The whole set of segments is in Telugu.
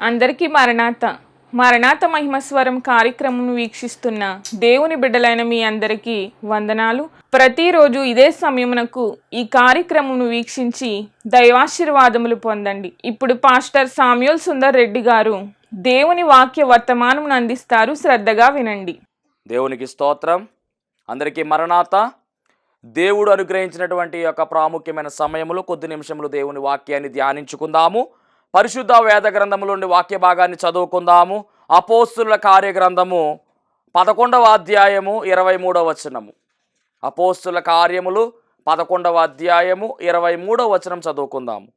అందరికీ మరణాత మరణాత మహిమస్వరం కార్యక్రమం వీక్షిస్తున్న దేవుని బిడ్డలైన మీ అందరికీ వందనాలు. ప్రతిరోజు ఇదే సమయమునకు ఈ కార్యక్రమం వీక్షించి దైవాశీర్వాదములు పొందండి. ఇప్పుడు పాస్టర్ సామ్యూల్ సుందర్ రెడ్డి గారు దేవుని వాక్య వర్తమానం అందిస్తారు. శ్రద్ధగా వినండి. దేవునికి స్తోత్రం. అందరికీ మరణాత. దేవుడు అనుగ్రహించినటువంటి యొక్క ప్రాముఖ్యమైన సమయంలో కొద్ది నిమిషములు దేవుని వాక్యాన్ని ధ్యానించుకుందాము. పరిశుద్ధ వేద గ్రంథములోని వాక్య భాగాన్ని చదువుకుందాము. అపోస్తుల కార్యగ్రంథము 11వ అధ్యాయము 23వ వచనము. అపోస్తుల కార్యములు 11వ అధ్యాయము 23వ వచనం చదువుకుందాము.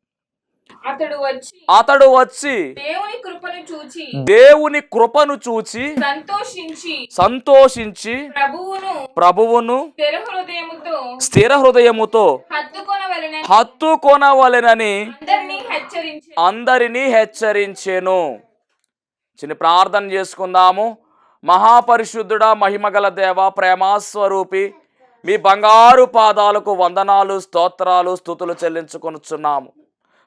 అతడు వచ్చి దేవుని కృపను చూచి సంతోషించి ప్రభువును స్థిర హృదయముతో హత్తుకొనవలెనని అందరినీ హెచ్చరించెను. చిన్న ప్రార్థన చేసుకుందాము. మహాపరిశుద్ధుడా, మహిమగల దేవ, ప్రేమాస్వరూపి, మీ బంగారు పాదాలకు వందనాలు, స్తోత్రాలు, స్తుతులు చెల్లించుకొనుచున్నాము.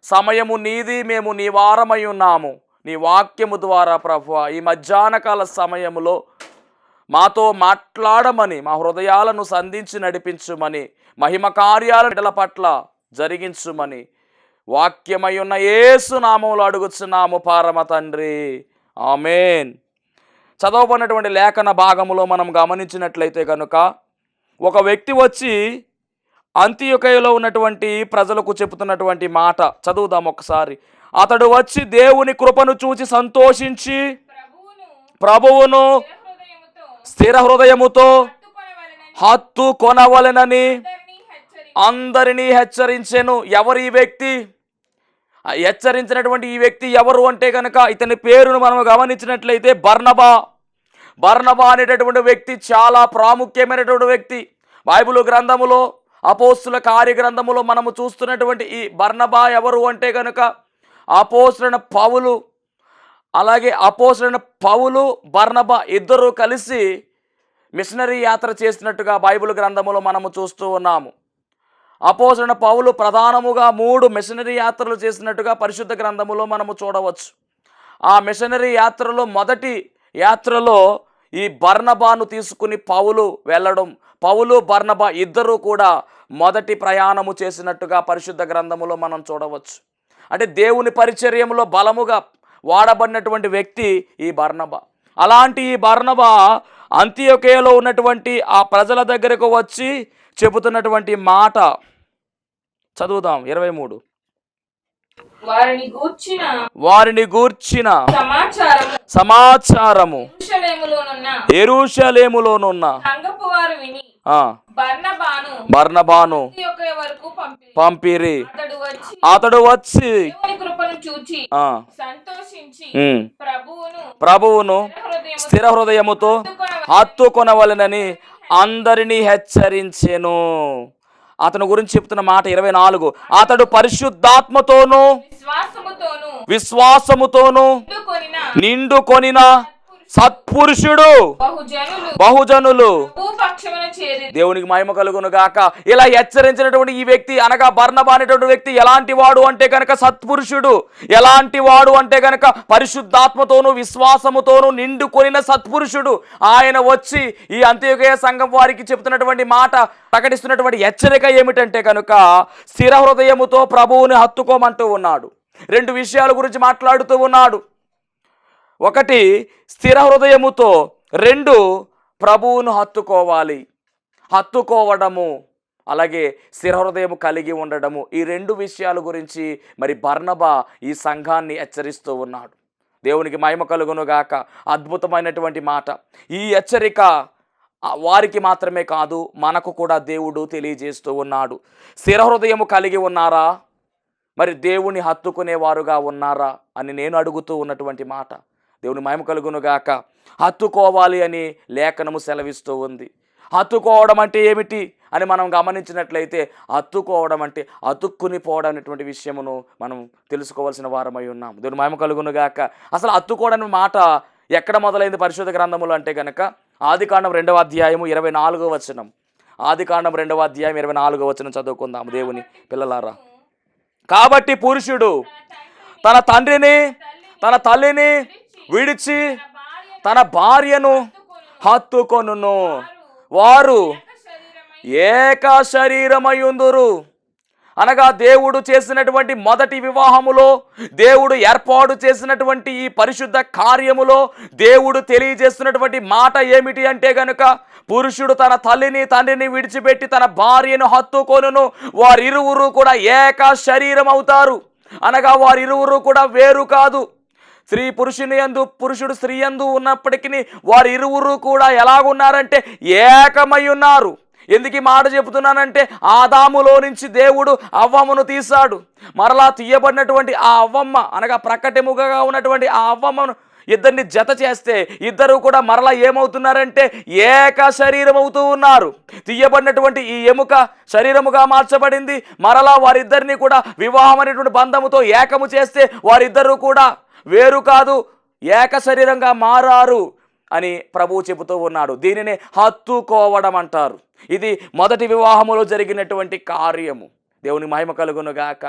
సమయము నీది, మేము నీ వారమై ఉన్నాము. నీ వాక్యము ద్వారా ప్రభువా ఈ మధ్యాహ్నకాల సమయములో మాతో మాట్లాడమని, మా హృదయాలను సంధించి నడిపించుమని, మహిమ కార్యాల బిడ్డల పట్ల జరిగించుమని వాక్యమై ఉన్న యేసు నామములో అడుగుచున్నాము పరమ తండ్రి, ఆమేన్. చదవబడినటువంటి లేఖన భాగములో మనం గమనించినట్లయితే కనుక ఒక వ్యక్తి వచ్చి అంతియొకయలో ఉన్నటువంటి ప్రజలకు చెబుతున్నటువంటి మాట చదువుదాం ఒకసారి. అతడు వచ్చి దేవుని కృపను చూచి సంతోషించి ప్రభువును స్థిర హృదయముతో హత్తుకొనవలెనని అందరినీ హెచ్చరించెను. ఎవరు ఈ వ్యక్తి? హెచ్చరించినటువంటి ఈ వ్యక్తి ఎవరు అంటే కనుక ఇతని పేరును మనం గమనించినట్లయితే బర్నబా అనేటటువంటి వ్యక్తి చాలా ప్రాముఖ్యమైనటువంటి వ్యక్తి. బైబిల్ గ్రంథములో అపోస్తుల కార్యగ్రంథములో మనము చూస్తున్నటువంటి ఈ బర్నబా ఎవరు అంటే కనుక అపోస్తులైన పౌలు, అలాగే అపోస్తులైన పౌలు బర్నబా ఇద్దరు కలిసి మిషనరీ యాత్ర చేసినట్టుగా బైబిల్ గ్రంథములో మనము చూస్తూ ఉన్నాము. అపోస్తులైన పౌలు ప్రధానముగా 3 మిషనరీ యాత్రలు చేసినట్టుగా పరిశుద్ధ గ్రంథములో మనము చూడవచ్చు. ఆ మిషనరీ యాత్రలో మొదటి యాత్రలో ఈ బర్నబాను తీసుకుని పౌలు వెళ్ళడం, పౌలు బర్నబా ఇద్దరు కూడా మొదటి ప్రయాణము చేసినట్టుగా పరిశుద్ధ గ్రంథములో మనం చూడవచ్చు. అంటే దేవుని పరిచర్యములో బలముగా వాడబడినటువంటి వ్యక్తి ఈ బర్నబా. అలాంటి ఈ బర్నబా అంతియొకయలో ఉన్నటువంటి ఆ ప్రజల దగ్గరకు వచ్చి చెబుతున్నటువంటి మాట చదువుదాం. 23. వారిని గూర్చిన సమాచారము యెరూషలేములోనున్న బర్నబాను పంపిరి. అతడు వచ్చి ప్రభువును స్థిర హృదయముతో హత్తుకొనవలెనని అందరినీ హెచ్చరించెను. అతని గురించి చెప్తున్న మాట 24. అతడు పరిశుద్ధాత్మతోనూ విశ్వాసముతోనూ నిండుకొనిన సత్పురుషుడు, బహుజనులు. దేవునికి మహిమ కలుగును గాక. ఇలా హెచ్చరించినటువంటి ఈ వ్యక్తి అనగా బర్నబా అనేటువంటి వ్యక్తి ఎలాంటి వాడు అంటే కనుక సత్పురుషుడు. ఎలాంటి వాడు అంటే కనుక పరిశుద్ధాత్మతోనూ విశ్వాసముతోనూ నిండుకొనిన సత్పురుషుడు. ఆయన వచ్చి ఈ అంత్యోదయ సంఘం వారికి చెబుతున్నటువంటి మాట, ప్రకటిస్తున్నటువంటి హెచ్చరిక ఏమిటంటే కనుక స్థిర హృదయముతో ప్రభువుని హత్తుకోమంటూ ఉన్నాడు. 2 విషయాల గురించి మాట్లాడుతూ ఉన్నాడు. 1 స్థిర హృదయముతో, 2 ప్రభువును హత్తుకోవడము, అలాగే స్థిర హృదయము కలిగి ఉండడము. ఈ 2 విషయాల గురించి మరి బర్నబా ఈ సంఘాన్ని హెచ్చరిస్తూ ఉన్నాడు. దేవునికి మహిమ కలుగును గాక. అద్భుతమైనటువంటి మాట. ఈ హెచ్చరిక వారికి మాత్రమే కాదు, మనకు కూడా దేవుడు తెలియజేస్తూ ఉన్నాడు. స్థిర హృదయము కలిగి ఉన్నారా? మరి దేవుని హత్తుకునేవారుగా ఉన్నారా అని నేను అడుగుతూ ఉన్నటువంటి మాట. దేవుని మహిమ కలుగును గాక. హత్తుకోవాలి అని లేఖనము సెలవిస్తూ ఉంది. హత్తుకోవడం అంటే ఏమిటి అని మనం గమనించినట్లయితే హత్తుకోవడం అంటే అతుక్కుని పోవడం అనేటువంటి విషయమును మనం తెలుసుకోవాల్సిన వారమై ఉన్నాం. దేవుని మహిమ కలుగును గాక. అసలు హత్తుకోవడం మాట ఎక్కడ మొదలైంది పరిశుద్ధ గ్రంథములు అంటే కనుక ఆదికాండం 2వ అధ్యాయము 24వ వచనం. ఆదికాండం 2వ అధ్యాయం 24వ వచనం చదువుకుందాం దేవుని పిల్లలారా. కాబట్టి పురుషుడు తన తండ్రిని తన తల్లిని విడిచి తన భార్యను హత్తుకొనును, వారు ఏక శరీరమయుందురు. అనగా దేవుడు చేసినటువంటి మొదటి వివాహములో, దేవుడు ఏర్పాటు చేసినటువంటి ఈ పరిశుద్ధ కార్యములో దేవుడు తెలియజేస్తున్నటువంటి మాట ఏమిటి అంటే గనుక, పురుషుడు తన తల్లిని తండ్రిని విడిచిపెట్టి తన భార్యను హత్తుకొనును, వారిరువురు కూడా ఏక శరీరం అవుతారు. అనగా వారిరువురు కూడా వేరు కాదు. స్త్రీ పురుషుని యందు, పురుషుడు స్త్రీ యందు ఉన్నప్పటికీ వారిరువురు కూడా ఎలాగున్నారంటే ఏకమై ఉన్నారు. ఎందుకు ఈ మాట చెబుతున్నానంటే, ఆదాములో నుంచి దేవుడు అవ్వమ్మను తీశాడు. మరలా తీయబడినటువంటి ఆ అవ్వమ్మ అనగా ప్రక్కటెముకగా ఉన్నటువంటి ఆ అవ్వమ్మను ఇద్దరిని జత చేస్తే ఇద్దరు కూడా మరలా ఏమవుతున్నారంటే ఏక శరీరం అవుతూ ఉన్నారు. తీయబడినటువంటి ఈ ఎముక శరీరముగా మార్చబడింది. మరలా వారిద్దరిని కూడా వివాహం అనేటువంటి బంధముతో ఏకము చేస్తే వారిద్దరూ కూడా వేరు కాదు, ఏక శరీరంగా మారారు అని ప్రభువు చెబుతూ ఉన్నాడు. దీనిని హత్తుకోవడం అంటారు. ఇది మొదటి వివాహములో జరిగినటువంటి కార్యము. దేవుని మహిమ కలుగును గాక.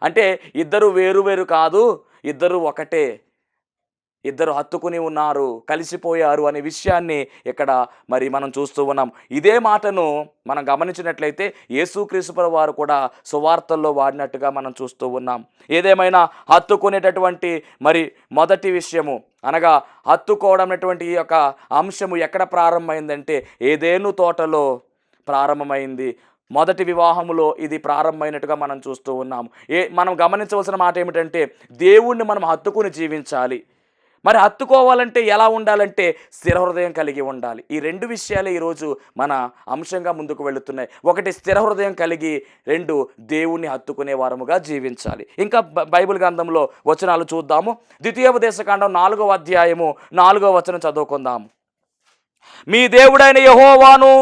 అంటే ఇద్దరు వేరు వేరు కాదు, ఇద్దరు ఒకటే, ఇద్దరు హత్తుకుని ఉన్నారు, కలిసిపోయారు అనే విషయాన్ని ఇక్కడ మరి మనం చూస్తూ ఉన్నాం. ఇదే మాటను మనం గమనించినట్లయితే యేసుక్రీస్తు వారు కూడా సువార్తల్లో వాడినట్టుగా మనం చూస్తూ ఉన్నాం. ఏదేమైనా హత్తుకునేటటువంటి మరి మొదటి విషయము అనగా హత్తుకోవడం అనేటువంటి ఈ యొక్క అంశము ఎక్కడ ప్రారంభమైందంటే ఏదేను తోటలో ప్రారంభమైంది. మొదటి వివాహములో ఇది ప్రారంభమైనట్టుగా మనం చూస్తూ ఉన్నాం. మనం గమనించవలసిన మాట ఏమిటంటే దేవుణ్ణి మనం హత్తుకుని జీవించాలి. మరి హత్తుకోవాలంటే ఎలా ఉండాలంటే స్థిర హృదయం కలిగి ఉండాలి. ఈ రెండు విషయాలే ఈరోజు మన అంశంగా ముందుకు వెళుతున్నాయి. ఒకటి స్థిర హృదయం కలిగి, రెండు దేవుణ్ణి హత్తుకునే వారముగా జీవించాలి. ఇంకా బైబిల్ గ్రంథంలో వచనాలు చూద్దాము. ద్వితీయోపదేశకాండం 4వ అధ్యాయము 4వ వచనం చదువుకుందాము. మీ దేవుడైన యెహోవాను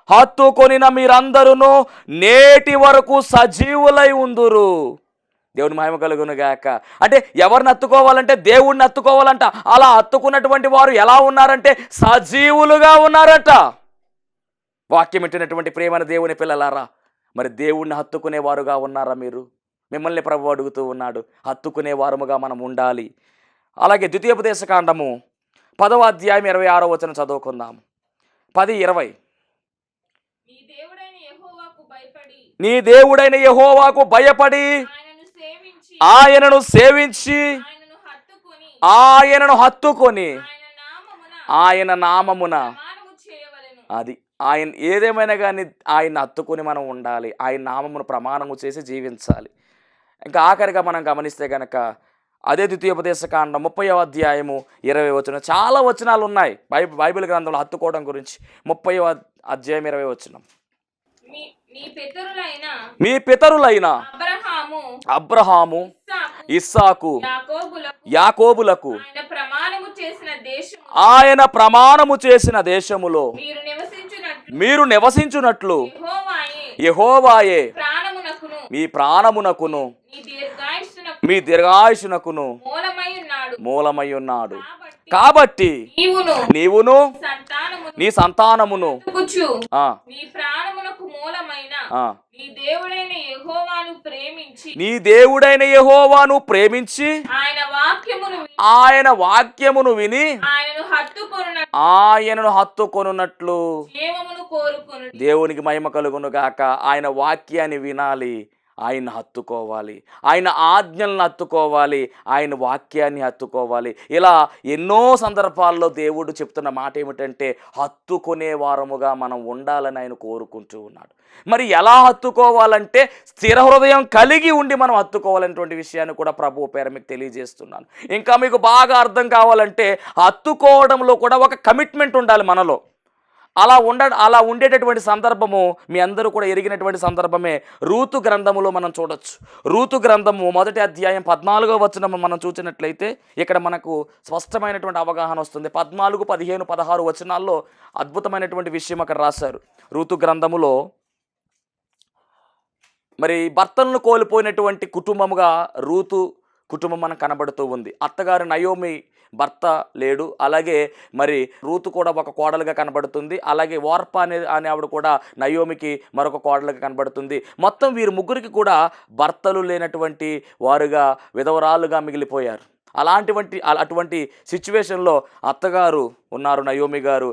హత్తుకొనిన మీరందరూ నేటి వరకు సజీవులై ఉందురు. దేవుని మహిమ కలుగును గాక. అంటే ఎవరిని హత్తుకోవాలంటే దేవుణ్ణి హత్తుకోవాలంట. అలా హత్తుకున్నటువంటి వారు ఎలా ఉన్నారంటే సజీవులుగా ఉన్నారట. వాక్యం ఇట్టినటువంటి ప్రేమైన దేవుని పిల్లలారా, మరి దేవుణ్ణి హత్తుకునే వారుగా ఉన్నారా మీరు? మిమ్మల్ని ప్రభువు అడుగుతూ ఉన్నాడు. హత్తుకునే వారముగా మనం ఉండాలి. అలాగే ద్వితీయోపదేశకాండము 10వ అధ్యాయం 26వ వచనం చదువుకుందాం. 10:20. నీ దేవుడైన యెహోవాకు భయపడి ఆయనను సేవించి ఆయనను హత్తుకొని ఆయన నామమున, అది ఆయన ఏదేమైనా కానీ ఆయన హత్తుకొని మనం ఉండాలి. ఆయన నామమును ప్రమాణము చేసి జీవించాలి. ఇంకా ఆఖరిగా మనం గమనిస్తే కనుక అదే ద్వితీయోపదేశకాండం 30వ అధ్యాయము 20వ వచనం. చాలా వచనాలు ఉన్నాయి బైబిల్ గ్రంథంలో హత్తుకోవడం గురించి. 30వ అధ్యాయం 20వ వచనం. మీ పితరులైన అబ్రహాము, ఇస్సాకు, యాకోబులకు ఆయన ప్రమాణము చేసిన దేశములో మీరు నివసించున్నట్లు యెహోవాయే మీ ప్రాణమునకును మీ దీర్ఘాయుషునకును మూలమై ఉన్నాడు. కాబట్టి నీవును నీ సంతానమును నీ దేవుడైన యెహోవాను ప్రేమించి ఆయన వాక్యమును విని ఆయనను హత్తుకొనున్నట్లు. దేవునికి మహిమ కలుగును గాక. ఆయన వాక్యాన్ని వినాలి, ఆయన హత్తుకోవాలి, ఆయన ఆజ్ఞలను హత్తుకోవాలి, ఆయన వాక్యాన్ని హత్తుకోవాలి. ఇలా ఎన్నో సందర్భాల్లో దేవుడు చెప్తున్న మాట ఏమిటంటే హత్తుకునే వారముగా మనం ఉండాలని ఆయన కోరుకుంటూ ఉన్నాడు. మరి ఎలా హత్తుకోవాలంటే స్థిర హృదయం కలిగి ఉండి మనం హత్తుకోవాలనేటువంటి విషయాన్ని కూడా ప్రభువు పేర మీకు తెలియజేస్తున్నాను. ఇంకా మీకు బాగా అర్థం కావాలంటే హత్తుకోవడంలో కూడా ఒక కమిట్మెంట్ ఉండాలి మనలో. అలా ఉండేటటువంటి సందర్భము మీ అందరూ కూడా ఎరిగినటువంటి సందర్భమే రూతు గ్రంథములో మనం చూడొచ్చు. రూతు గ్రంథము 1వ అధ్యాయం 14వ వచనం మనం చూసినట్లయితే ఇక్కడ మనకు స్పష్టమైనటువంటి అవగాహన వస్తుంది. 14, 15, 16 వచనాల్లో అద్భుతమైనటువంటి విషయం అక్కడ రాశారు. రూతు గ్రంథములో మరి భర్తలను కోల్పోయినటువంటి కుటుంబముగా రూతు కుటుంబం మనకు కనబడుతూ ఉంది. అత్తగారు నయోమి భర్త లేడు. అలాగే మరి రూతు కూడా ఒక కోడలుగా కనబడుతుంది. అలాగే వార్ప అనే ఆవిడ కూడా నయోమికి మరొక కోడలుగా కనబడుతుంది. మొత్తం వీరు ముగ్గురికి కూడా భర్తలు లేనటువంటి వారుగా విధవరాలుగా మిగిలిపోయారు. అటువంటి సిచ్యువేషన్లో అత్తగారు ఉన్నారు, నయోమి గారు.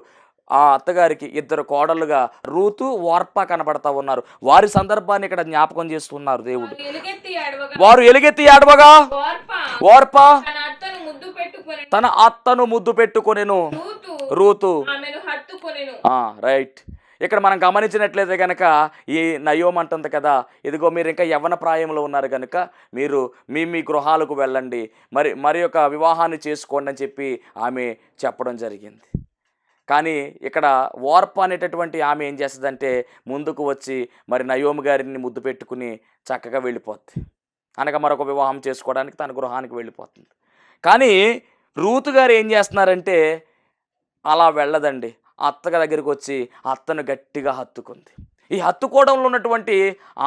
ఆ అత్తగారికి ఇద్దరు కోడలుగా రూతు, ఓర్పా కనబడతా ఉన్నారు. వారి సందర్భాన్ని ఇక్కడ జ్ఞాపకం చేస్తున్నారు దేవుడు. వారు ఎలుగెత్తి ఏడవగా ఓర్పా తన అత్తను ముద్దు పెట్టుకొనెను, రూతు. రైట్. ఇక్కడ మనం గమనించినట్లయితే కనుక ఈ నయోమి అంటుంది కదా, ఇదిగో మీరు ఇంకా యవ్వన ప్రాయంలో ఉన్నారు కనుక మీరు మీ గృహాలకు వెళ్ళండి, మరి యొక్క వివాహాన్ని చేసుకోండి అని చెప్పి ఆమె చెప్పడం జరిగింది. కానీ ఇక్కడ ఓర్ప అనేటటువంటి ఆమె ఏం చేస్తుందంటే ముందుకు వచ్చి మరి నయోమి గారిని ముద్దు పెట్టుకుని చక్కగా వెళ్ళిపోతుంది. అనగా మరొక వివాహం చేసుకోవడానికి తన గృహానికి వెళ్ళిపోతుంది. కానీ రూతు గారు ఏం చేస్తున్నారంటే అలా వెళ్ళదండి. అత్తగా దగ్గరికి వచ్చి అత్తను గట్టిగా హత్తుకుంది. ఈ హత్తుకోవడంలో ఉన్నటువంటి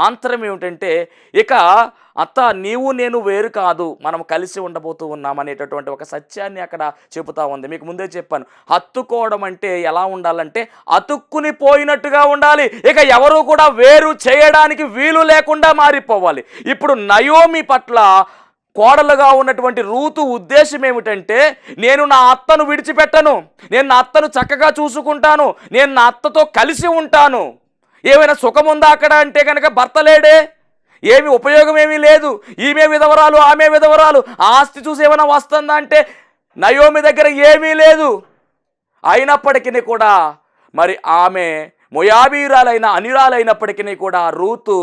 ఆంతరం ఏమిటంటే, ఇక అత్త నీవు నేను వేరు కాదు, మనం కలిసి ఉండబోతూ ఉన్నామనేటటువంటి ఒక సత్యాన్ని అక్కడ చెబుతా ఉంది. మీకు ముందే చెప్పాను, హత్తుకోవడం అంటే ఎలా ఉండాలంటే అతుక్కుని పోయినట్టుగా ఉండాలి. ఇక ఎవరు కూడా వేరు చేయడానికి వీలు లేకుండా మారిపోవాలి. ఇప్పుడు నయోమి పట్ల కోడలుగా ఉన్నటువంటి రూతు ఉద్దేశం ఏమిటంటే, నేను నా అత్తను విడిచిపెట్టను, నేను నా అత్తను చక్కగా చూసుకుంటాను, నేను నా అత్తతో కలిసి ఉంటాను. ఏమైనా సుఖం ఉందా అక్కడ అంటే కనుక భర్త లేడే, ఏమి ఉపయోగం ఏమీ లేదు, ఈమె విధవరాలు ఆమె విధవరాలు, ఆస్తి చూసి ఏమైనా వస్తుందా అంటే నయోమి దగ్గర ఏమీ లేదు. అయినప్పటికీ కూడా మరి ఆమె మొయాబీరాలైన అనిరాలైనప్పటికీ కూడా రూతు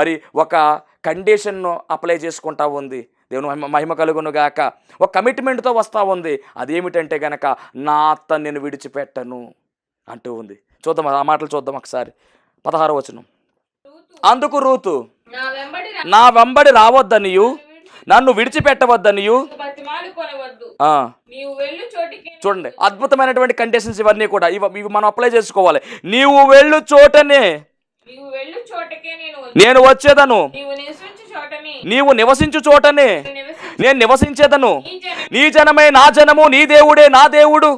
మరి ఒక కండిషన్ను అప్లై చేసుకుంటా ఉంది. దేవుని మహిమ కలుగును గాక. ఒక కమిట్మెంట్తో వస్తూ ఉంది. అదేమిటంటే గనక నా అత్త నేను విడిచిపెట్టను అంటూ ఉంది. చూద్దాం ఆ మాటలు చూద్దాం ఒకసారి. 16వ వచనం. అందుకు రూతు నా వెంబడి రావద్దనియు నన్ను విడిచిపెట్టవద్దనియు. చూడండి అద్భుతమైనటువంటి కండిషన్స్ ఇవన్నీ కూడా ఇవి మనం అప్లై చేసుకోవాలి. నీవు వెళ్ళు చోటనే నేను వచ్చేదను, నీవు నివసించు చోటనే నేను నివసించేదను, నీ జనమే నా జనము, నీ దేవుడే నా దేవుడు.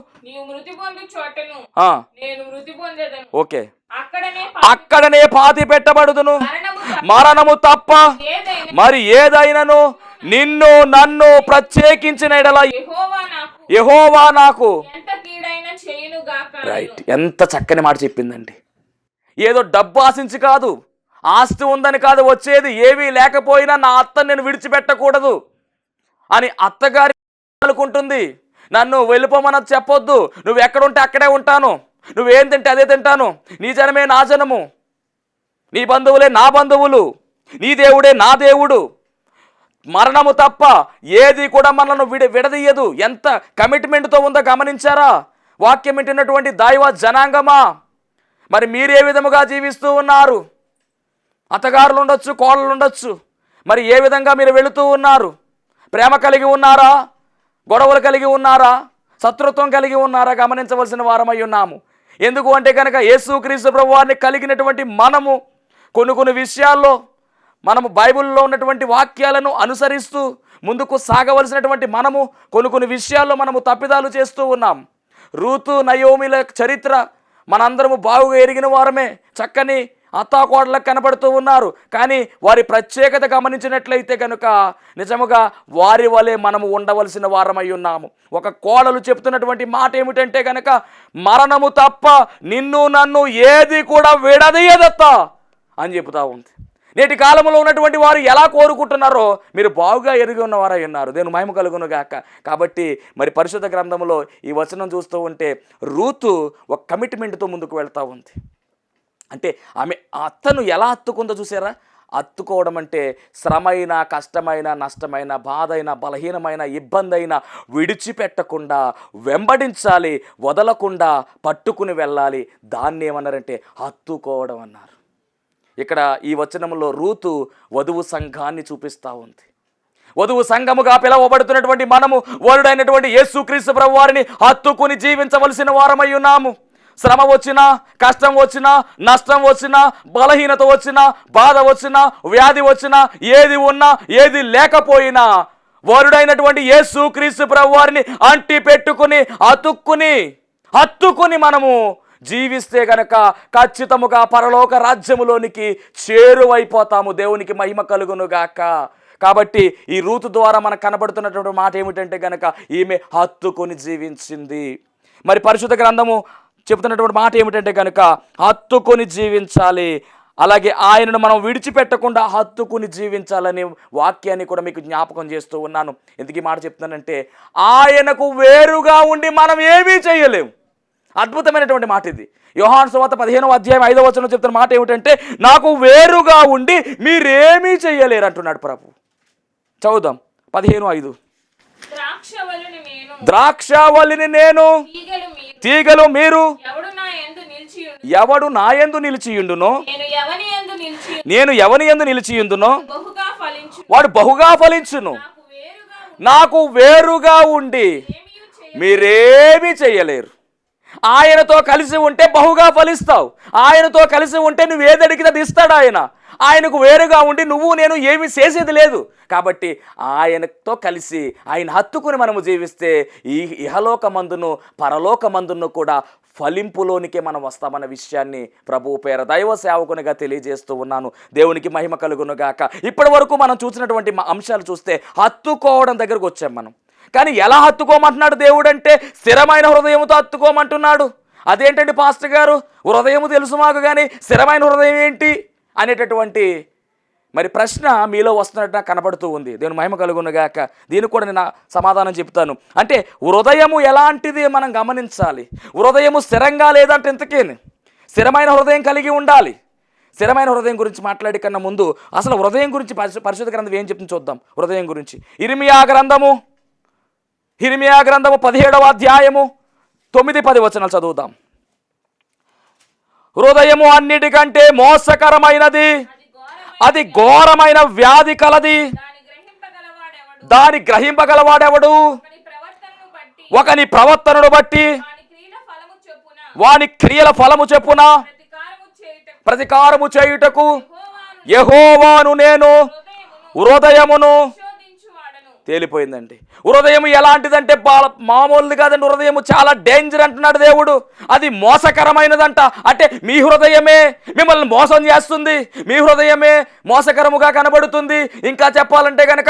ఓకే, అక్కడనే పాతి పెట్టబడుదును, మరణము తప్ప మరి ఏదైనను నిన్ను నన్ను ప్రత్యేకించిన ఎడల యెహోవా నాకు. రైట్, ఎంత చక్కని మాట చెప్పిందండి. ఏదో డబ్బు ఆశించి కాదు, ఆస్తి ఉందని కాదు వచ్చేది, ఏమీ లేకపోయినా నా అత్తను నేను విడిచిపెట్టకూడదు అని అత్తగారి అనుకుంటుంది. నన్ను వెళ్ళిపోమన్నది చెప్పొద్దు, నువ్వు ఎక్కడుంటే అక్కడే ఉంటాను, నువ్వేం తింటే అదే తింటాను, నీ జనమే నా జనము, నీ బంధువులే నా బంధువులు, నీ దేవుడే నా దేవుడు, మరణము తప్ప ఏది కూడా మనల్ని విడదీయదు. ఎంత కమిట్మెంట్తో ఉందో గమనించారా? వాక్యం వింటున్నటువంటి దైవ జనాంగమా, మరి మీరు ఏ విధముగా జీవిస్తూ ఉన్నారు? అత్తగారులు ఉండొచ్చు, కోడలు ఉండొచ్చు, మరి ఏ విధంగా మీరు వెళుతూ ఉన్నారు? ప్రేమ కలిగి ఉన్నారా? గొడవలు కలిగి ఉన్నారా? శత్రుత్వం కలిగి ఉన్నారా? గమనించవలసిన వారమై ఉన్నాము. ఎందుకు అంటే కనుక యేసుక్రీస్తు ప్రభువారిని కలిగినటువంటి మనము కొన్ని విషయాల్లో మనము బైబిల్లో ఉన్నటువంటి వాక్యాలను అనుసరిస్తూ ముందుకు సాగవలసినటువంటి మనము కొన్ని విషయాల్లో మనము తప్పిదాలు చేస్తూ ఉన్నాం. రూతు నయోమిల చరిత్ర మనందరము బాగుగా ఎరిగిన వారమే. చక్కని అత్తాకోడలకు కనబడుతూ ఉన్నారు. కానీ వారి ప్రత్యేకత గమనించినట్లయితే కనుక నిజముగా వారి వలె మనము ఉండవలసిన వారమై ఉన్నాము. ఒక కోడలు చెప్తున్నటువంటి మాట ఏమిటంటే కనుక మరణము తప్ప నిన్ను నన్ను ఏది కూడా విడదీయదత్తా అని చెబుతూ ఉంది. నేటి కాలంలో ఉన్నటువంటి వారు ఎలా కోరుకుంటున్నారో మీరు బాగుగా ఎరిగి ఉన్నవారై ఉన్నారు. దేవుని మహిమ కలుగును గాక. కాబట్టి మరి పరిశుద్ధ గ్రంథంలో ఈ వచనం చూస్తూ ఉంటే రూతు ఒక కమిట్మెంట్తో ముందుకు వెళ్తూ ఉంది. అంటే ఆమె అత్తను ఎలా హత్తుకుందో చూసారా? హత్తుకోవడం అంటే శ్రమైన, కష్టమైన, నష్టమైన, బాధైన, బలహీనమైన, ఇబ్బంది అయినా విడిచిపెట్టకుండా వెంబడించాలి, వదలకుండా పట్టుకుని వెళ్ళాలి. దాన్ని ఏమన్నారంటే హత్తుకోవడం అన్నారు. ఇక్కడ ఈ వచనంలో రూతు వధువు సంఘాన్ని చూపిస్తూ ఉంది. వధువు సంఘముగా పిలువబడుతున్నటువంటి మనము వరుడైనటువంటి యేసుక్రీస్తు ప్రభువారిని హత్తుకుని జీవించవలసిన వారమై ఉన్నాము. శ్రమ వచ్చినా, కష్టం వచ్చినా, నష్టం వచ్చినా, బలహీనత వచ్చినా, బాధ వచ్చినా, వ్యాధి వచ్చినా, ఏది ఉన్నా ఏది లేకపోయినా వరుడైనటువంటి యేసుక్రీస్తు ప్రభువారిని అంటి పెట్టుకుని హత్తుకుని మనము జీవిస్తే గనక ఖచ్చితముగా పరలోక రాజ్యములోనికి చేరువైపోతాము. దేవునికి మహిమ కలుగును గాక. కాబట్టి ఈ రూతు ద్వారా మనకు కనబడుతున్నటువంటి మాట ఏమిటంటే కనుక ఈమె హత్తుకొని జీవించింది. మరి పరిశుద్ధ గ్రంథము చెబుతున్నటువంటి మాట ఏమిటంటే కనుక హత్తుకొని జీవించాలి, అలాగే ఆయనను మనం విడిచిపెట్టకుండా హత్తుకుని జీవించాలనే వాక్యాన్ని కూడా మీకు జ్ఞాపకం చేస్తూ ఉన్నాను. ఎందుకు ఈ మాట చెప్తున్నానంటే ఆయనకు వేరుగా ఉండి మనం ఏమీ చేయలేము. అద్భుతమైనటువంటి మాట ఇది. యోహాను సువార్త 15వ అధ్యాయం 5వ వచనంలో చెప్తున్న మాట ఏమిటంటే నాకు వేరుగా ఉండి మీరేమీ చేయలేరు అంటున్నాడు ప్రభు. చదువుదాం 15:5. ద్రాక్షవల్లిని నేను, తీగలు మీరు, ఎవడు నా యందు నిలిచియుండునో నేను ఎవని యందు నిలిచియుందునో వాడు బహుగా ఫలించును. నాకు వేరుగా ఉండి మీరేమీ చేయలేరు. ఆయనతో కలిసి ఉంటే బహుగా ఫలిస్తావు. ఆయనతో కలిసి ఉంటే నువ్వు ఏదడిగితే అది ఇస్తాడు ఆయన. ఆయనకు వేరుగా ఉండి నువ్వు నేను ఏమీ చేసేది లేదు. కాబట్టి ఆయనతో కలిసి ఆయన హత్తుకుని మనము జీవిస్తే ఈ ఇహలోకమందును పరలోకమందును కూడా ఫలింపులోనికే మనం వస్తామన్న విషయాన్ని ప్రభు పేర దైవ సేవకునిగా తెలియజేస్తూ ఉన్నాను. దేవునికి మహిమ కలుగును గాక. ఇప్పటి వరకు మనం చూసినటువంటి అంశాలు చూస్తే హత్తుకోవడం దగ్గరకు వచ్చాం మనం. కానీ ఎలా హత్తుకోమంటున్నాడు దేవుడు అంటే స్థిరమైన హృదయంతో హత్తుకోమంటున్నాడు. అదేంటండి పాస్టర్ గారు, హృదయము తెలుసు మాకు కానీ స్థిరమైన హృదయం ఏంటి అనేటటువంటి మరి ప్రశ్న మీలో వస్తున్నట్టు నాకు కనపడుతూ ఉంది. దేవుని మహిమ కలుగునుగాక. దీనికి కూడా నేను సమాధానం చెప్తాను. అంటే హృదయము ఎలాంటిది మనం గమనించాలి. హృదయము స్థిరంగా లేదంటే ఇంతకేని స్థిరమైన హృదయం కలిగి ఉండాలి. స్థిరమైన హృదయం గురించి మాట్లాడే కన్నా ముందు అసలు హృదయం గురించి పరిశుద్ధ గ్రంథం ఏం చెప్తుంది చూద్దాం. హృదయం గురించి ఇర్మియా గ్రంథము 17వ అధ్యాయము 9-10 వచనాలు చదువుదాం. హృదయము అన్నిటికంటే మోసకరమైనది, అది ఘోరమైన వ్యాధి కలది, దాని గ్రహింపగలవాడెవడు? ఒకని ప్రవర్తనను బట్టి వాని క్రియల ఫలము చెప్పున ప్రతికారము చేయుటకు యెహోవాను నేను హృదయమును. తేలిపోయిందండి. హృదయం ఎలాంటిదంటే మామూలుది కాదండి. హృదయం చాలా డేంజర్ అంటున్నాడు దేవుడు. అది మోసకరమైనదంట. అంటే మీ హృదయమే మిమ్మల్ని మోసం చేస్తుంది. మీ హృదయమే మోసకరముగా కనబడుతుంది. ఇంకా చెప్పాలంటే కనుక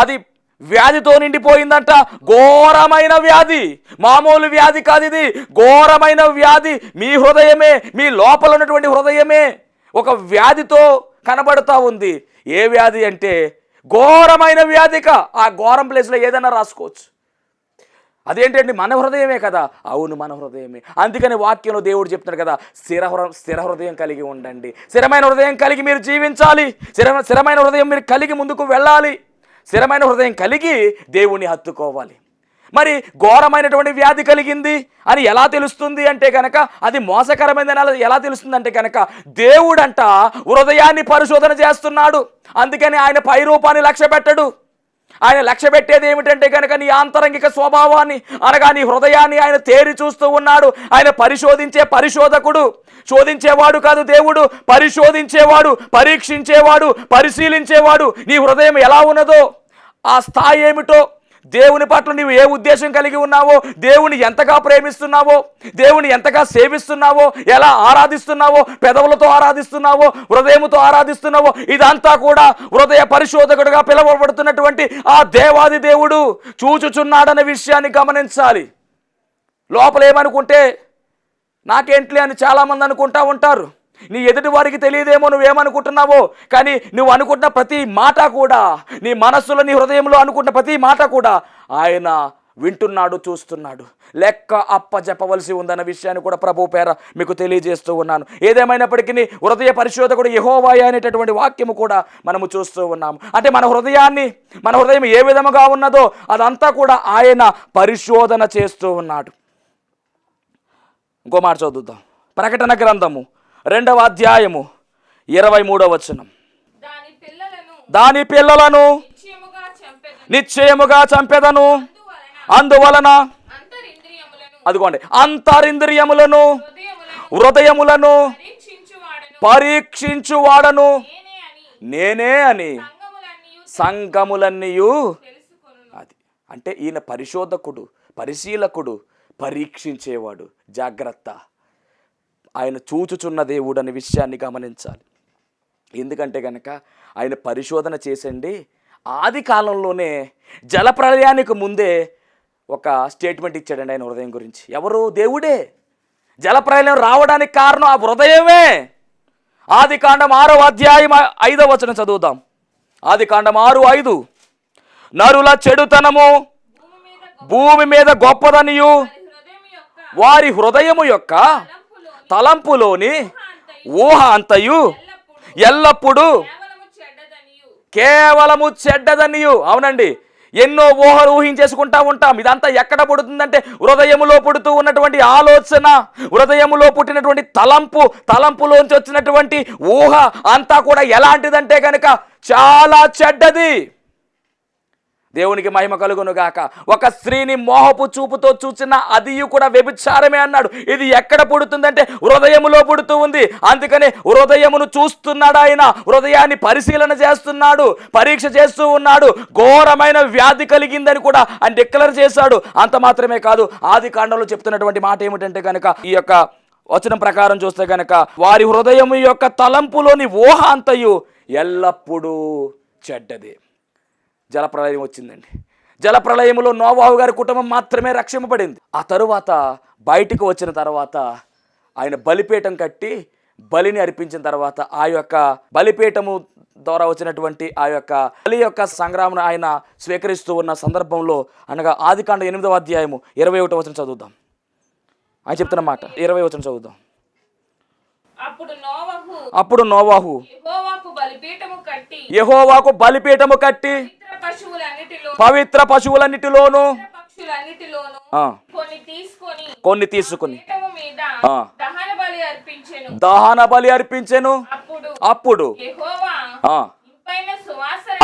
అది వ్యాధితో నిండిపోయిందంట. ఘోరమైన వ్యాధి, మామూలు వ్యాధి కాదు ఇది, ఘోరమైన వ్యాధి. మీ హృదయమే, మీ లోపల ఉన్నటువంటి హృదయమే ఒక వ్యాధితో కనబడుతూ ఉంది. ఏ వ్యాధి అంటే ఘోరమైన వ్యాధిక. ఆ ఘోరం ప్లేస్లో ఏదైనా రాసుకోవచ్చు. అదేంటండి మన హృదయమే కదా. అవును, మన హృదయమే. అందుకని వాక్యంలో దేవుడు చెప్తున్నాడు కదా, స్థిర హృదయం కలిగి ఉండండి. స్థిరమైన హృదయం కలిగి మీరు జీవించాలి. స్థిరమైన హృదయం మీరు కలిగి ముందుకు వెళ్ళాలి. స్థిరమైన హృదయం కలిగి దేవుణ్ణి హత్తుకోవాలి. మరి ఘోరమైనటువంటి వ్యాధి కలిగింది అని ఎలా తెలుస్తుంది అంటే కనుక, అది మోసకరమైనది ఎలా తెలుస్తుంది అంటే కనుక, దేవుడంట హృదయాన్ని పరిశోధన చేస్తున్నాడు. అందుకని ఆయన పై రూపాన్ని లక్ష్య పెట్టడు. ఆయన లక్ష్య పెట్టేది ఏమిటంటే కనుక నీ ఆంతరంగిక స్వభావాన్ని, అనగా నీ హృదయాన్ని ఆయన తేరి చూస్తూ ఉన్నాడు. ఆయన పరిశోధించే పరిశోధకుడు. శోధించేవాడు కాదు దేవుడు, పరిశోధించేవాడు, పరీక్షించేవాడు, పరిశీలించేవాడు. నీ హృదయం ఎలా ఉన్నదో, ఆ స్థాయి ఏమిటో, దేవుని పట్ల నీవు ఏ ఉద్దేశం కలిగి ఉన్నావో, దేవుని ఎంతగా ప్రేమిస్తున్నావో, దేవుని ఎంతగా సేవిస్తున్నావో, ఎలా ఆరాధిస్తున్నావో, పెదవులతో ఆరాధిస్తున్నావో, హృదయంతో ఆరాధిస్తున్నావో, ఇదంతా కూడా హృదయ పరిశోధకుడుగా పిలువబడుతున్నటువంటి ఆ దేవాది దేవుడు చూచుచున్నాడనే విషయాన్ని గమనించాలి. లోపల ఏమనుకుంటే నాకేంట్లే అని చాలామంది అనుకుంటా ఉంటారు. నీ ఎదుటి వారికి తెలియదేమో నువ్వేమనుకుంటున్నావో, కానీ నువ్వు అనుకుంటున్న ప్రతి మాట కూడా, నీ మనస్సులో నీ హృదయంలో అనుకుంటున్న ప్రతి మాట కూడా ఆయన వింటున్నాడు, చూస్తున్నాడు. లెక్క అప్పజెప్పవలసి ఉందన్న విషయాన్ని కూడా ప్రభు పేర మీకు తెలియజేస్తూ ఉన్నాను. ఏదేమైనప్పటికీ హృదయ పరిశోధకుడు యెహోవాయే అనేటటువంటి వాక్యము కూడా మనము చూస్తూ ఉన్నాము. అంటే మన హృదయం ఏ విధముగా ఉన్నదో అదంతా కూడా ఆయన పరిశోధన చేస్తూ ఉన్నాడు. ఇంకో మాట చదువుతాం. ప్రకటన గ్రంథము 2వ అధ్యాయము 23వ వచనం. దాని పిల్లలను నిశ్చయముగా చంపెదను, అందువలన అదిగోండి అంతరింద్రియములను హృదయములను పరీక్షించువాడను నేనే అని సంఘములన్నీయు. అది అంటే ఈయన పరిశోధకుడు, పరిశీలకుడు, పరీక్షించేవాడు. జాగ్రత్త, ఆయన చూచుచున్న దేవుడు అనే విషయాన్ని గమనించాలి. ఎందుకంటే కనుక ఆయన పరిశోధన చేసండి, ఆది కాలంలోనే జలప్రళయానికి ముందే ఒక స్టేట్మెంట్ ఇచ్చాడండి ఆయన హృదయం గురించి. ఎవరు? దేవుడే. జలప్రళయం రావడానికి కారణం ఆ హృదయమే. ఆదికాండం 6వ అధ్యాయం 5వ వచనం చదువుదాం. ఆదికాండం 6:5. నరుల చెడుతనము భూమి మీద గొప్పదనియు వారి హృదయము యొక్క తలంపులోని ఊహ అంతయు ఎల్లప్పుడూ కేవలము చెడ్డదనియు. అవునండి, ఎన్నో ఊహలు ఊహించేసుకుంటా ఉంటాం. ఇదంతా ఎక్కడ పుడుతుందంటే హృదయములో పుడుతూ ఉన్నటువంటి ఆలోచన, హృదయములో పుట్టినటువంటి తలంపులోంచి వచ్చినటువంటి ఊహ అంతా కూడా ఎలాంటిదంటే కనుక చాలా చెడ్డది. దేవునికి మహిమ కలుగును గాక. ఒక స్త్రీని మోహపు చూపుతో చూసిన అది కూడా వ్యభిచారమే అన్నాడు. ఇది ఎక్కడ పుడుతుందంటే హృదయములో పుడుతూ ఉంది. అందుకని హృదయమును చూస్తున్నాడు ఆయన, హృదయాన్ని పరిశీలన చేస్తున్నాడు, పరీక్ష చేస్తూ ఉన్నాడు. ఘోరమైన వ్యాధి కలిగిందని కూడా ఆయన డిక్లేర్ చేశాడు. అంత మాత్రమే కాదు, ఆది కాండంలో చెప్తున్నటువంటి మాట ఏమిటంటే కనుక ఈ యొక్క వచనం ప్రకారం చూస్తే కనుక వారి హృదయము యొక్క తలంపులోని ఊహ అంతయు ఎల్లప్పుడూ చెడ్డది. జలప్రళయం వచ్చిందండి. జలప్రళయంలో నోవాహు గారి కుటుంబం మాత్రమే రక్షింపబడింది. ఆ తరువాత బయటకు వచ్చిన తర్వాత ఆయన బలిపీఠం కట్టి బలిని అర్పించిన తర్వాత ఆ యొక్క బలిపీఠము ద్వారా వచ్చినటువంటి ఆ యొక్క బలి యొక్క సంగ్రామం ఆయన స్వీకరిస్తూ ఉన్న సందర్భంలో అనగా ఆదికాండం 8వ అధ్యాయము 21వ వచనం చదువుదాం. ఆయన చెప్తున్న మాట 20వ వచనం చదువుదాం. అప్పుడు నోవాహు యెహోవాకు బలిపీఠము కట్టి పవిత్ర పశువులన్నిటిలోను కొన్ని తీసుకుని దహన బలి అర్పించెను. అప్పుడు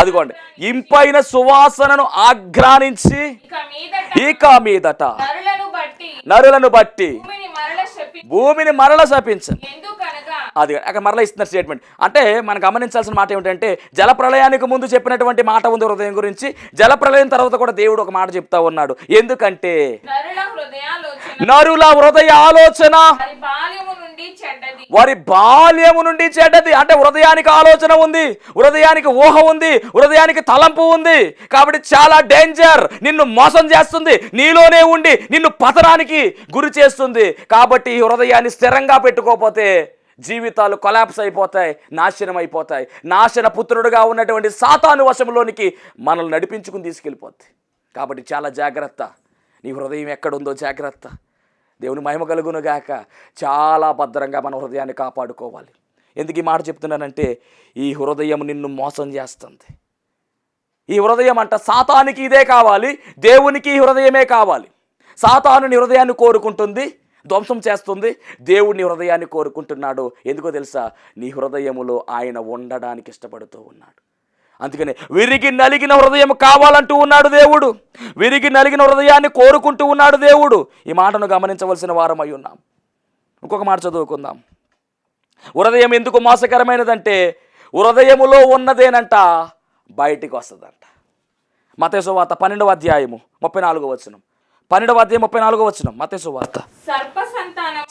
అదిగోండి, ఇంపైన సువాసనను ఆఘ్రానించి ఇక మీదట నరులను బట్టి భూమిని మరల శపించను. అది అక్కడ మరలా ఇస్తున్న స్టేట్మెంట్. అంటే మనం గమనించాల్సిన మాట ఏమిటంటే జలప్రళయానికి ముందు చెప్పినటువంటి మాట ఉంది హృదయం గురించి, జలప్రళయం తర్వాత కూడా దేవుడు ఒక మాట చెప్తా ఉన్నాడు. ఎందుకంటే నరుల హృదయ ఆలోచన వారి బాల్యము నుండి చెడ్డది. అంటే హృదయానికి ఆలోచన ఉంది, హృదయానికి ఊహ ఉంది, హృదయానికి తలంపు ఉంది. కాబట్టి చాలా డేంజర్. నిన్ను మోసం చేస్తుంది, నీలోనే ఉండి నిన్ను పతనానికి గురి చేస్తుంది. కాబట్టి ఈ హృదయాన్ని స్థిరంగా పెట్టుకోకపోతే జీవితాలు కొలాప్స్ అయిపోతాయి, నాశనం అయిపోతాయి. నాశన పుత్రుడుగా ఉన్నటువంటి సాతాను వశంలోనికి మనల్ని నడిపించుకుని తీసుకెళ్ళిపోద్ది. కాబట్టి చాలా జాగ్రత్త. నీ హృదయం ఎక్కడుందో జాగ్రత్త. దేవుని మహిమ కలుగును గాక. చాలా భద్రంగా మన హృదయాన్ని కాపాడుకోవాలి. ఎందుకు ఈ మాట చెప్తున్నానంటే ఈ హృదయం నిన్ను మోసం చేస్తుంది. ఈ హృదయం అంట సాతానికి ఇదే కావాలి, దేవునికి ఈ హృదయమే కావాలి. సాతాను నీ హృదయాన్ని కోరుకుంటుంది, ధ్వంసం చేస్తుంది. దేవుడిని హృదయాన్ని కోరుకుంటున్నాడు. ఎందుకో తెలుసా? నీ హృదయములో ఆయన ఉండడానికి ఇష్టపడుతూ ఉన్నాడు. అందుకని విరిగి నలిగిన హృదయం కావాలంటూ ఉన్నాడు దేవుడు. విరిగి నలిగిన హృదయాన్ని కోరుకుంటూ ఉన్నాడు దేవుడు. ఈ మాటను గమనించవలసిన వారమై ఉన్నాం. ఇంకొక మాట చదువుకుందాం. హృదయం ఎందుకు మోసకరమైనదంటే హృదయములో ఉన్నదేనంట బయటికి వస్తుందంట. మత్తయి సువార్త 12వ అధ్యాయము 34వ వచనం. 12వ అధ్యాయం 34వ వచనం. మత్తయి సువార్త.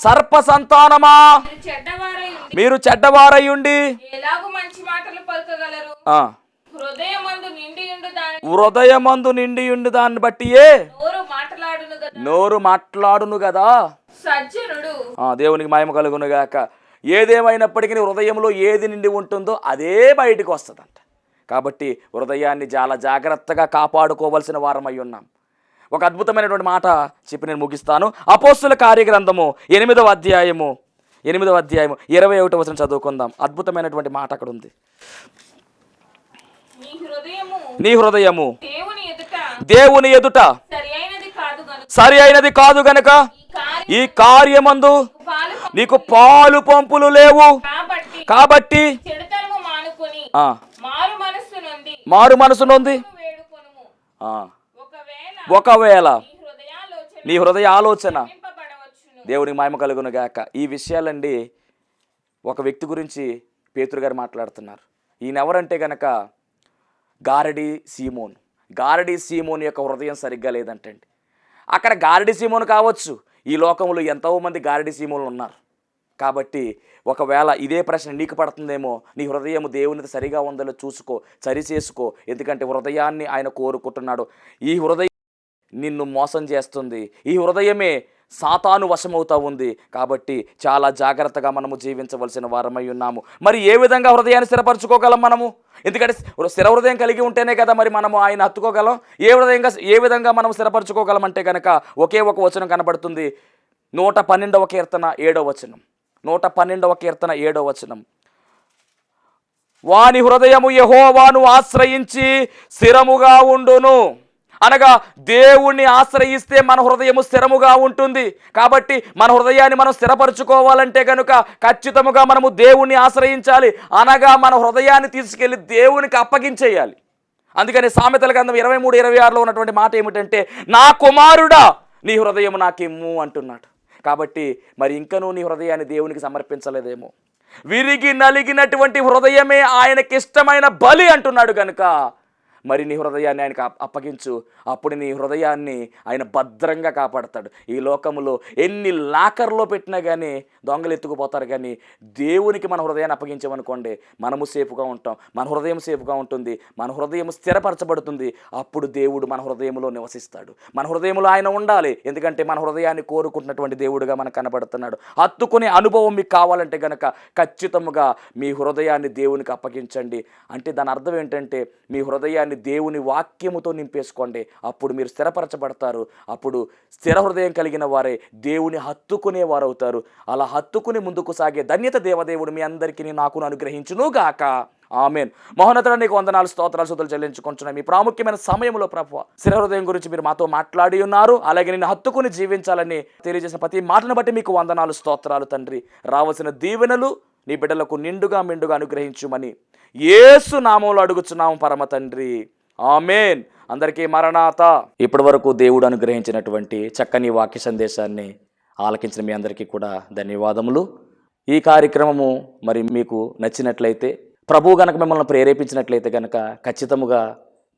సర్ప సంతానమా, మీరు చెడ్డవారయ్యుండి హృదయమందు నిండియుండు దాన్ని బట్టియే నోరు మాట్లాడును కదా. దేవునికి మహిమ కలుగును గాక. ఏదేమైనప్పటికీ హృదయంలో ఏది నిండి ఉంటుందో అదే బయటికి వస్తుందంట. కాబట్టి హృదయాన్ని చాలా జాగ్రత్తగా కాపాడుకోవలసిన వారమై ఉన్నాం. ఒక అద్భుతమైనటువంటి మాట చెప్పి నేను ముగిస్తాను. అపోస్తుల కార్యగ్రంథము 8వ అధ్యాయము 21వ వచనం చదువుకుందాం. అద్భుతమైనటువంటి మాట అక్కడ ఉంది. నీ హృదయము దేవుని ఎదుట సరి అయినది కాదు గనక ఈ కార్యమందు నీకు పాలు పంపులు లేవు. కాబట్టి మారు మనసు నొంది ఒకవేళ నీ హృదయ ఆలోచన. దేవునికి మహిమ కలుగును గాక. ఈ విషయాలండి ఒక వ్యక్తి గురించి పేతురు గారు మాట్లాడుతున్నారు. ఈయన ఎవరంటే కనుక గారడి సీమోన్. గారడి సీమోన్ యొక్క హృదయం సరిగ్గా లేదంటండి. అక్కడ గారడి సీమోన్ కావచ్చు, ఈ లోకంలో ఎంతోమంది గారడి సీమోన్లు ఉన్నారు. కాబట్టి ఒకవేళ ఇదే ప్రశ్న నీకు పడుతుందేమో, నీ హృదయం దేవునిది సరిగా ఉందో చూసుకో, సరి చేసుకో. ఎందుకంటే హృదయాన్ని ఆయన కోరుకుంటున్నాడు. ఈ హృదయం నిన్ను మోసం చేస్తుంది, ఈ హృదయమే సాతాను వశమవుతా ఉంది. కాబట్టి చాలా జాగ్రత్తగా మనము జీవించవలసిన వారమై ఉన్నాము. మరి ఏ విధంగా హృదయాన్ని స్థిరపరచుకోగలం మనము? ఎందుకంటే స్థిర హృదయం కలిగి ఉంటేనే కదా మరి మనము ఆయన హత్తుకోగలం. ఏ విధంగా మనం స్థిరపరచుకోగలం అంటే కనుక ఒకే ఒక వచనం కనబడుతుంది. 112వ కీర్తన 7వ వచనం. 112వ కీర్తన 7వ వచనం. వాని హృదయము యెహోవాను ఆశ్రయించి స్థిరముగా ఉండును. అనగా దేవుణ్ణి ఆశ్రయిస్తే మన హృదయము స్థిరముగా ఉంటుంది. కాబట్టి మన హృదయాన్ని మనం స్థిరపరచుకోవాలంటే కనుక ఖచ్చితముగా మనము దేవుణ్ణి ఆశ్రయించాలి. అనగా మన హృదయాన్ని తీసుకెళ్ళి దేవునికి అప్పగించేయాలి. అందుకని సామెతల గ్రంథం 23:26లో ఉన్నటువంటి మాట ఏమిటంటే, నా కుమారుడా నీ హృదయం నాకిమ్ము అంటున్నాడు. కాబట్టి మరి ఇంకనూ నీ హృదయాన్ని దేవునికి సమర్పించలేదేమో. విరిగి నలిగినటువంటి హృదయమే ఆయనకిష్టమైన బలి అంటున్నాడు కనుక మరి నీ హృదయాన్ని ఆయనకు అప్పగించు. అప్పుడు నీ హృదయాన్ని ఆయన భద్రంగా కాపాడతాడు. ఈ లోకంలో ఎన్ని లాకర్లో పెట్టినా కానీ దొంగలు ఎత్తుకుపోతారు, కానీ దేవునికి మన హృదయాన్ని అప్పగించామనుకోండి మనము సేఫ్గా ఉంటాం, మన హృదయం సేఫ్గా ఉంటుంది, మన హృదయం స్థిరపరచబడుతుంది. అప్పుడు దేవుడు మన హృదయంలో నివసిస్తాడు. మన హృదయంలో ఆయన ఉండాలి. ఎందుకంటే మన హృదయాన్ని కోరుకుంటున్నటువంటి దేవుడుగా మనకు కనబడుతున్నాడు. హత్తుకునే అనుభవం మీకు కావాలంటే కనుక ఖచ్చితంగా మీ హృదయాన్ని దేవునికి అప్పగించండి. అంటే దాని అర్థం ఏంటంటే మీ హృదయాన్ని దేవుని వాక్యముతో నింపేసుకోండి. అప్పుడు మీరు స్థిరపరచబడతారు. అప్పుడు స్థిర హృదయం కలిగిన వారే దేవుని హత్తుకునే వారు అవుతారు. అలా హత్తుకుని ముందుకు సాగే ధన్యత దేవదేవుడు మీ అందరికీ నాకు అనుగ్రహించును గాక. ఆమేన్. మహోన్నతుడా నీకు వందనాలు, స్తోత్రాలు, స్తుతులు చెల్లించుకుంటున్నాను. మీ ప్రాముఖ్యమైన సమయంలో ప్రభువా స్థిర హృదయం గురించి మీరు మాతో మాట్లాడి ఉన్నారు. అలాగే నేను హత్తుకుని జీవించాలని తెలియజేసిన ప్రతి మాటను బట్టి మీకు వందనాలు, స్తోత్రాలు తండ్రి. రావాల్సిన దీవెనలు నీ బిడ్డలకు నిండుగా మెండుగా అనుగ్రహించుమని యేసు నామంలో అడుగుచున్నాము పరమ తండ్రి. ఆమేన్. అందరికీ మరణాత. ఇప్పటి వరకు దేవుడు అనుగ్రహించినటువంటి చక్కని వాక్య సందేశాన్ని ఆలకించిన మీ అందరికీ కూడా ధన్యవాదములు. ఈ కార్యక్రమము మరి మీకు నచ్చినట్లయితే, ప్రభువు గనక మిమ్మల్ని ప్రేరేపించినట్లయితే కనుక ఖచ్చితముగా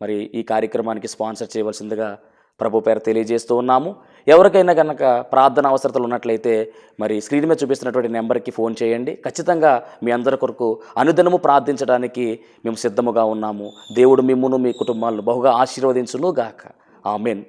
మరి ఈ కార్యక్రమానికి స్పాన్సర్ చేయవలసిందిగా ప్రభు పేరు తెలియజేస్తూ ఉన్నాము. ఎవరికైనా కనుక ప్రార్థన అవసరతలు ఉన్నట్లయితే మరి స్క్రీన్ మీద చూపిస్తున్నటువంటి నెంబర్కి ఫోన్ చేయండి. ఖచ్చితంగా మీ అందరి కొరకు అనుదినము ప్రార్థించడానికి మేము సిద్ధముగా ఉన్నాము. దేవుడు మిమ్మును మీ కుటుంబాలను బహుగా ఆశీర్వదించును గాక. ఆమేన్.